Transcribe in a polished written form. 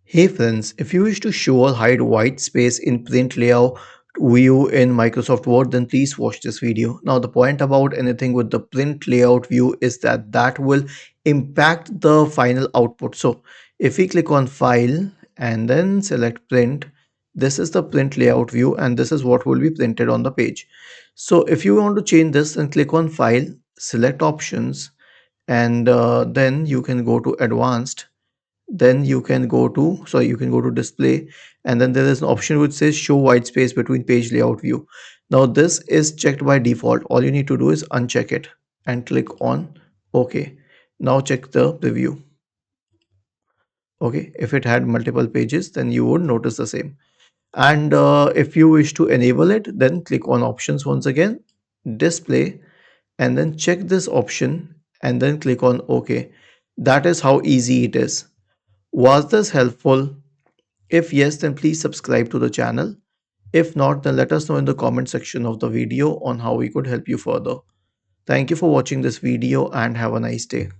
Hey friends, if you wish to show or hide white space in print layout view in Microsoft Word, then please watch this video. Now the point about anything with the print layout view is that that will impact the final output. So if we click on file and then select print, this is the print layout view and this is what will be printed on the page. So if you want to change this, then click on file, select options, and then you can go to advanced, then you can go to display, and then there is an option which says show white space between page layout view. Now this is checked by default. All you need to do is uncheck it and click on OK. Now check the preview. Okay, if it had multiple pages, then you would notice the same. And if you wish to enable it, then click on options once again, display, and then check this option and then click on OK. That is how easy it is. Was this helpful? If yes, then please subscribe to the channel. If not, then let us know in the comment section of the video on how we could help you further. Thank you for watching this video and have a nice day.